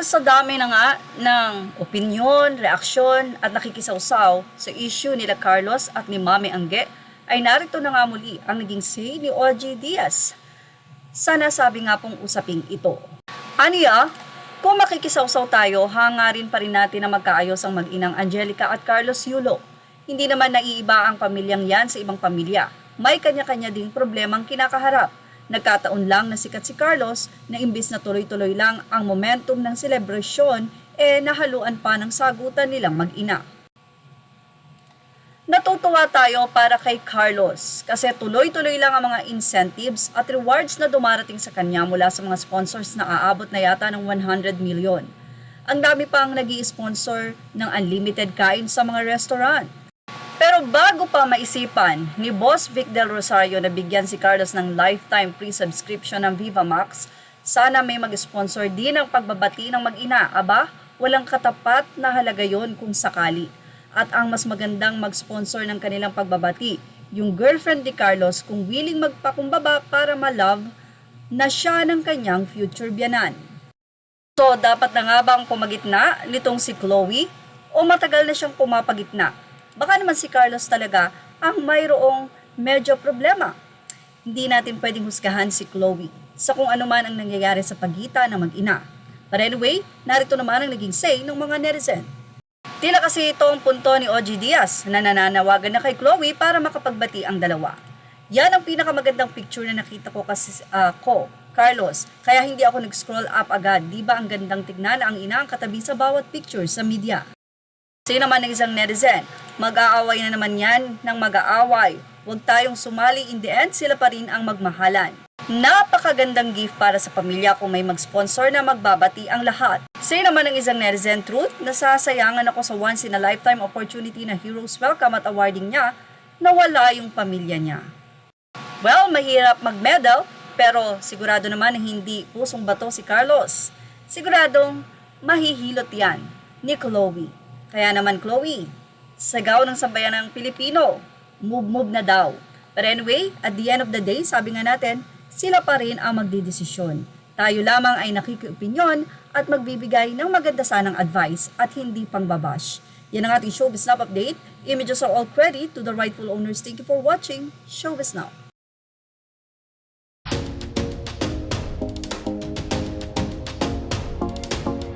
Sa dami na nga ng opinyon, reaksyon at nakikisawsaw sa issue nila Carlos at ni Mami Angge, ay narito na nga muli ang naging say ni OG Diaz sa nasabi nga pong usaping ito. Aniya, kung makikisawsaw tayo, hangarin pa rin natin na magkaayos ang mag-inang Angelica at Carlos Yulo. Hindi naman naiiba ang pamilyang yan sa ibang pamilya. May kanya-kanya ding problemang kinakaharap. Nagkataon lang na sikat si Carlos na imbis na tuloy-tuloy lang ang momentum ng selebrasyon, nahaluan pa ng sagutan nilang mag-ina. Natutuwa tayo para kay Carlos kasi tuloy-tuloy lang ang mga incentives at rewards na dumarating sa kanya mula sa mga sponsors na aabot na yata ng 100 million. Ang dami pang nag-i-sponsor ng unlimited kain sa mga restaurant. Pero bago pa maisipan ni Boss Vic Del Rosario na bigyan si Carlos ng lifetime pre-subscription ng Viva Max, sana may mag-sponsor din ng pagbabati ng mag-ina. Aba, walang katapat na halaga yon kung sakali. At ang mas magandang mag-sponsor ng kanilang pagbabati, yung girlfriend ni Carlos kung willing magpakumbaba para ma-love na siya ng kanyang future biyanan. So, dapat na nga bang pumagitna nitong si Chloe o matagal na siyang pumapagitna? Baka naman si Carlos talaga ang mayroong medyo problema. Hindi natin pwedeng husgahan si Chloe sa kung ano man ang nangyayari sa pagitan ng mag-ina. But anyway, narito naman ang naging say ng mga netizen. Tila kasi ito ang punto ni OG Diaz na nananawagan na kay Chloe para makapagbati ang dalawa. Yan ang pinakamagandang picture na nakita ko kasi Carlos. Kaya hindi ako nag-scroll up agad. Di ba ang gandang tignan na ang ina ang katabi sa bawat picture sa media? Sino naman ng isang netizen, mag-aaway na naman yan ng mag-aaway. Huwag tayong sumali, in the end sila pa rin ang magmahalan. Napakagandang gift para sa pamilya kung may mag-sponsor na magbabati ang lahat. Sino naman ng isang netizen, truth, nasasayangan ako sa once in a lifetime opportunity na heroes welcome at awarding niya, nawala yung pamilya niya. Well, mahirap mag-medal, pero sigurado naman na hindi pusong bato si Carlos. Siguradong mahihilot yan ni Chloe. Kaya naman Chloe, sagaw ng sambayan ng Pilipino, move na daw. But anyway, at the end of the day, sabi nga natin, sila pa rin ang magdidesisyon. Tayo lamang ay nakikiopinyon at magbibigay ng maganda sanang advice at hindi pangbabash. Yan ang ating Showbiz Now update. Images are all credit to the rightful owners. Thank you for watching Showbiz Now.